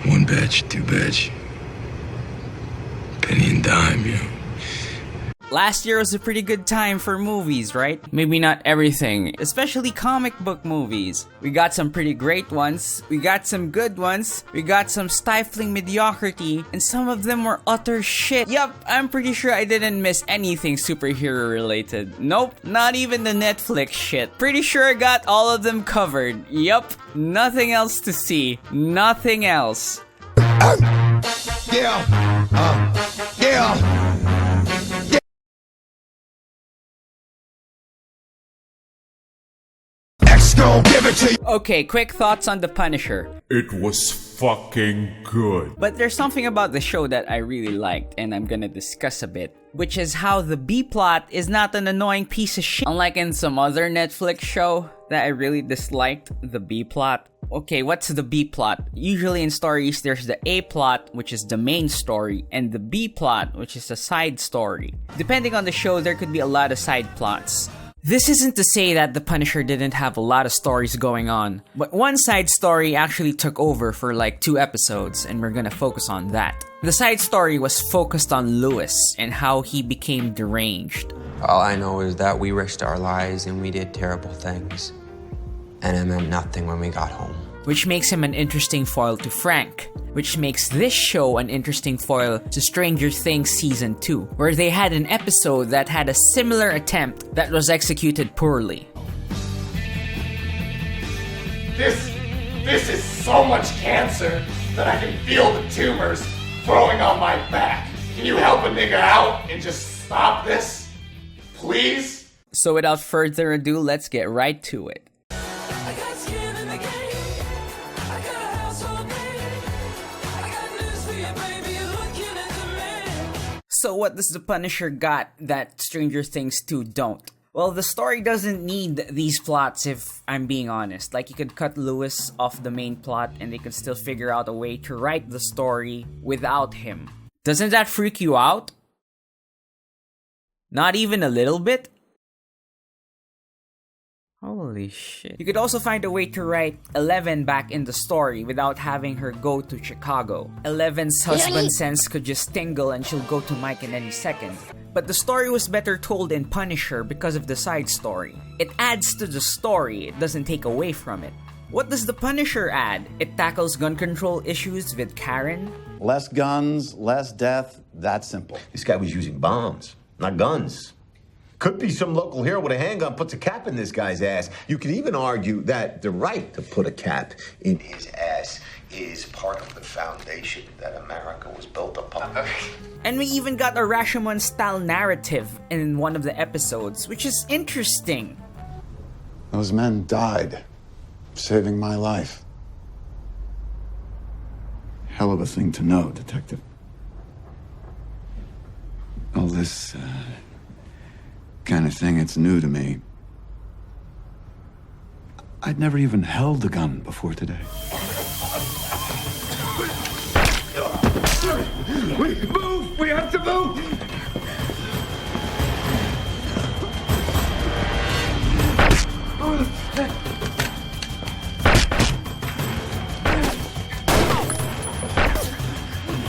One batch, two batch. Penny and dime, you know. Last year was a pretty good time for movies, right? Maybe not everything, especially comic book movies. We got some pretty great ones, we got some good ones, we got some stifling mediocrity, and some of them were utter shit. Yup, I'm pretty sure I didn't miss anything superhero related. Nope, not even the Netflix shit. Pretty sure I got all of them covered. Yup, nothing else to see. Nothing else. Yeah. Give it to you. Okay, quick thoughts on The Punisher. It was fucking good. But there's something about the show that I really liked, and I'm gonna discuss a bit, which is how the B-plot is not an annoying piece of shit. Unlike in some other Netflix show that I really disliked, the B-plot. Okay, what's the B-plot? Usually in stories, there's the A-plot, which is the main story, and the B-plot, which is a side story. Depending on the show, there could be a lot of side plots. This isn't to say that The Punisher didn't have a lot of stories going on, but one side story actually took over for like 2 episodes, and we're gonna focus on that. The side story was focused on Lewis and how he became deranged. All I know is that we risked our lives and we did terrible things, and it meant nothing when we got home. Which makes him an interesting foil to Frank, which makes this show an interesting foil to Stranger Things Season 2, where they had an episode that had a similar attempt that was executed poorly. This is so much cancer that I can feel the tumors growing on my back. Can you help a nigga out and just stop this? Please? So without further ado, let's get right to it. So what does The Punisher got that Stranger Things 2 don't? Well, the story doesn't need these plots if I'm being honest. Like, you could cut Lewis off the main plot and they could still figure out a way to write the story without him. Doesn't that freak you out? Not even a little bit? Holy shit. You could also find a way to write Eleven back in the story without having her go to Chicago. Eleven's husband's sense could just tingle and she'll go to Mike in any second. But the story was better told in Punisher because of the side story. It adds to the story, it doesn't take away from it. What does the Punisher add? It tackles gun control issues with Karen. Less guns, less death, that simple. This guy was using bombs, not guns. Could be some local hero with a handgun puts a cap in this guy's ass. You could even argue that the right to put a cap in his ass is part of the foundation that America was built upon. And we even got a Rashomon-style narrative in one of the episodes, which is interesting. Those men died, saving my life. Hell of a thing to know, Detective. All this, kind of thing, it's new to me. I'd never even held a gun before today. Move! We have to move!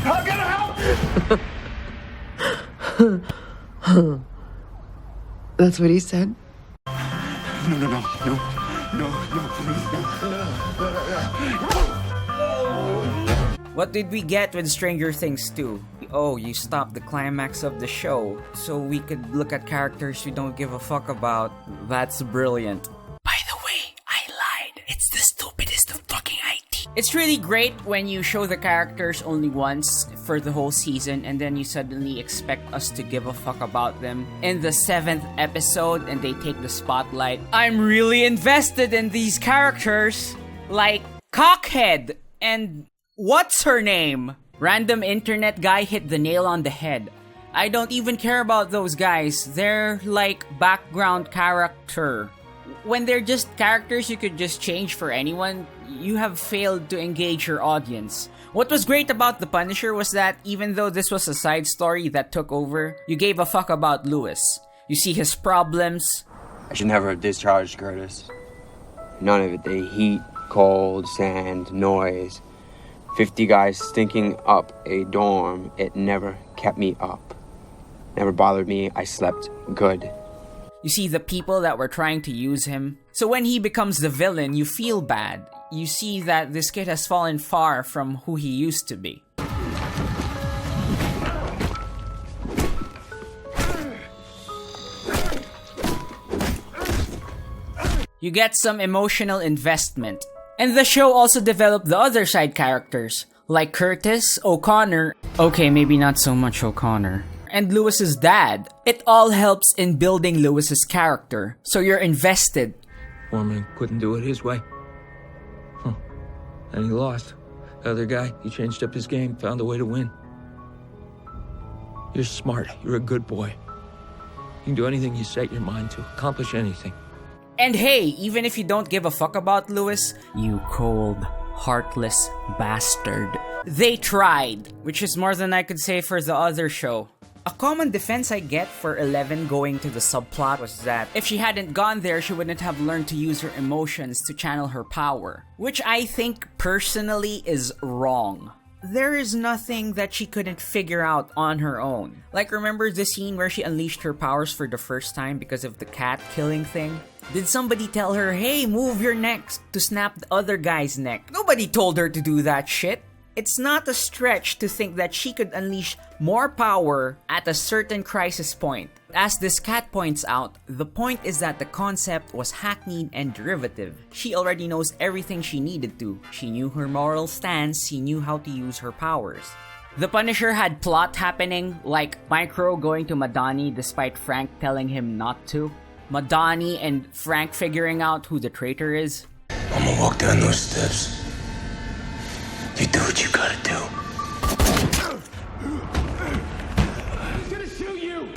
I'm gonna help! That's what he said? No, please, no. What did we get with Stranger Things 2? Oh, you stopped the climax of the show, so we could look at characters we don't give a fuck about. That's brilliant. By the way, I lied. It's the stupidest of fucking IT. It's really great when you show the characters only once for the whole season and then you suddenly expect us to give a fuck about them in the 7th episode and they take the spotlight. I'm really invested in these characters. Like Cockhead and what's her name? Random internet guy hit the nail on the head. I don't even care about those guys. They're like background character. When they're just characters you could just change for anyone, you have failed to engage your audience. What was great about The Punisher was that even though this was a side story that took over, you gave a fuck about Lewis. You see his problems. I should never have discharged Curtis. None of it, the heat, cold, sand, noise. 50 guys stinking up a dorm, it never kept me up. Never bothered me, I slept good. You see the people that were trying to use him. So when he becomes the villain, you feel bad. You see that this kid has fallen far from who he used to be. You get some emotional investment. And the show also developed the other side characters, like Curtis, O'Connor, okay, maybe not so much O'Connor, and Lewis's dad. It all helps in building Lewis's character, so you're invested. Foreman couldn't do it his way. And he lost. The other guy, he changed up his game, found a way to win. You're smart. You're a good boy. You can do anything you set your mind to. Accomplish anything. And hey, even if you don't give a fuck about Lewis, you cold, heartless bastard. They tried, which is more than I could say for the other show. A common defense I get for 11 going to the subplot was that if she hadn't gone there, she wouldn't have learned to use her emotions to channel her power. Which I think personally is wrong. There is nothing that she couldn't figure out on her own. Like, remember the scene where she unleashed her powers for the first time because of the cat killing thing? Did somebody tell her, hey, move your neck to snap the other guy's neck? Nobody told her to do that shit. It's not a stretch to think that she could unleash more power at a certain crisis point. As this cat points out, the point is that the concept was hackneyed and derivative. She already knows everything she needed to. She knew her moral stance, she knew how to use her powers. The Punisher had plot happening, like Micro going to Madani despite Frank telling him not to. Madani and Frank figuring out who the traitor is. I'm gonna walk down those steps. You do what you gotta do. He's gonna shoot you!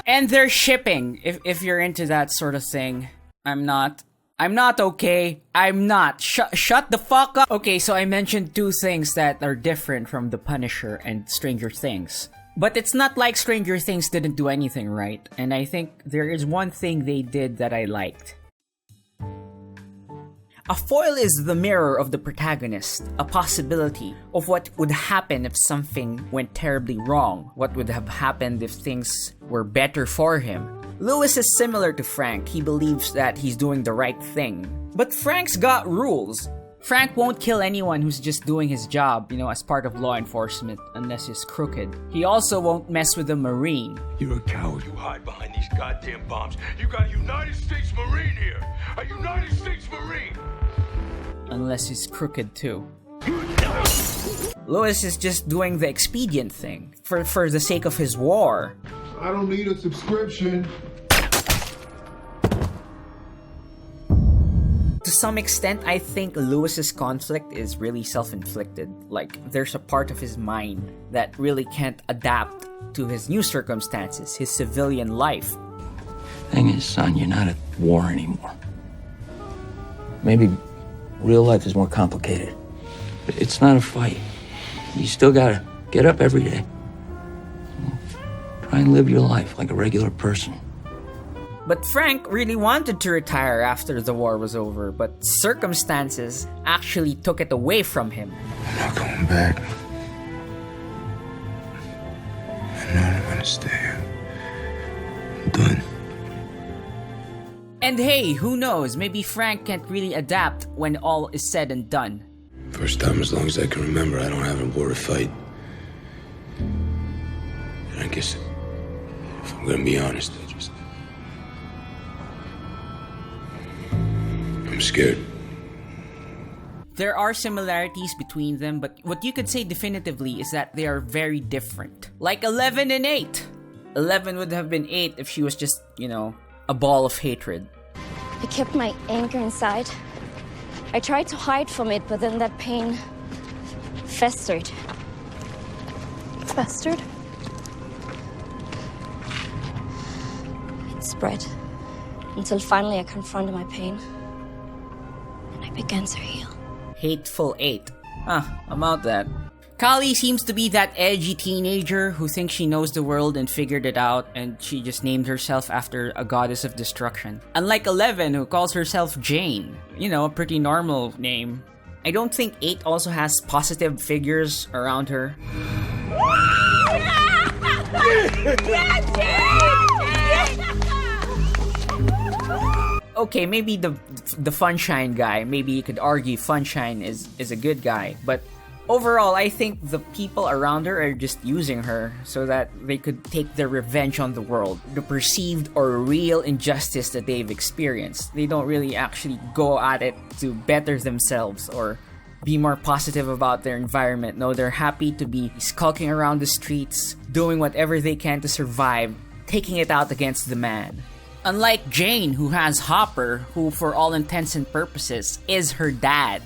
And they're shipping, if you're into that sort of thing. I'm not okay. I'm not. Shut the fuck up. Okay, so I mentioned two things that are different from The Punisher and Stranger Things. But it's not like Stranger Things didn't do anything right. And I think there is one thing they did that I liked. A foil is the mirror of the protagonist, a possibility of what would happen if something went terribly wrong, what would have happened if things were better for him. Lewis is similar to Frank, he believes that he's doing the right thing. But Frank's got rules. Frank won't kill anyone who's just doing his job, as part of law enforcement, unless he's crooked. He also won't mess with a Marine. You're a coward. You hide behind these goddamn bombs. You got a United States Marine here. A United States Marine. Unless he's crooked too. Lewis is just doing the expedient thing, for the sake of his war. I don't need a subscription. To some extent, I think Lewis's conflict is really self-inflicted. Like, there's a part of his mind that really can't adapt to his new circumstances, his civilian life. Thing is, son, you're not at war anymore. Maybe real life is more complicated. But it's not a fight. You still gotta get up every day. Try and live your life like a regular person. But Frank really wanted to retire after the war was over, but circumstances actually took it away from him. I'm not going back. I'm not gonna stay. I'm done. And hey, who knows, maybe Frank can't really adapt when all is said and done. First time as long as I can remember, I don't have a war to fight. And I guess, if I'm gonna be honest, I'm scared. There are similarities between them, but what you could say definitively is that they are very different. Like 11 and 8. 11 would have been 8 if she was just, a ball of hatred. I kept my anger inside. I tried to hide from it, but then that pain festered. Festered? It spread until finally I confronted my pain. And I began to heal. Hateful 8. About that. Kali seems to be that edgy teenager who thinks she knows the world and figured it out, and she just named herself after a goddess of destruction. Unlike 11, who calls herself Jane. You know, a pretty normal name. I don't think 8 also has positive figures around her. Okay, maybe the Funshine guy, maybe you could argue Funshine is a good guy, but overall, I think the people around her are just using her so that they could take their revenge on the world, the perceived or real injustice that they've experienced. They don't really actually go at it to better themselves or be more positive about their environment. No, they're happy to be skulking around the streets, doing whatever they can to survive, taking it out against the man. Unlike Jane, who has Hopper, who for all intents and purposes is her dad.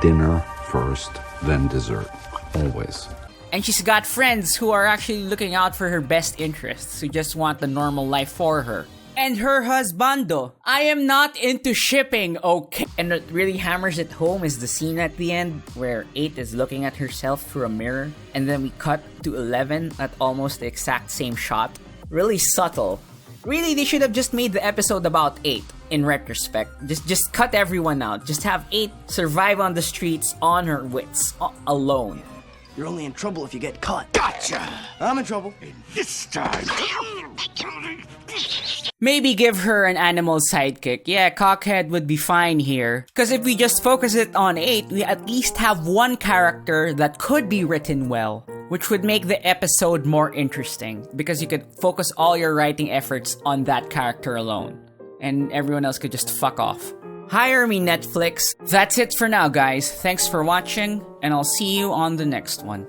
Dinner first, then dessert. Always. And she's got friends who are actually looking out for her best interests, who just want the normal life for her. And her husbando. I am not into shipping, okay? And what really hammers it home is the scene at the end where 8 is looking at herself through a mirror, and then we cut to 11 at almost the exact same shot. Really subtle. Really, they should have just made the episode about 8, in retrospect. Just cut everyone out. Just have 8 survive on the streets on her wits, alone. You're only in trouble if you get caught. Gotcha! I'm in trouble. And this time... Maybe give her an animal sidekick. Yeah, Cockhead would be fine here. Because if we just focus it on 8, we at least have one character that could be written well, which would make the episode more interesting. Because you could focus all your writing efforts on that character alone. And everyone else could just fuck off. Hire me, Netflix. That's it for now, guys. Thanks for watching, and I'll see you on the next one.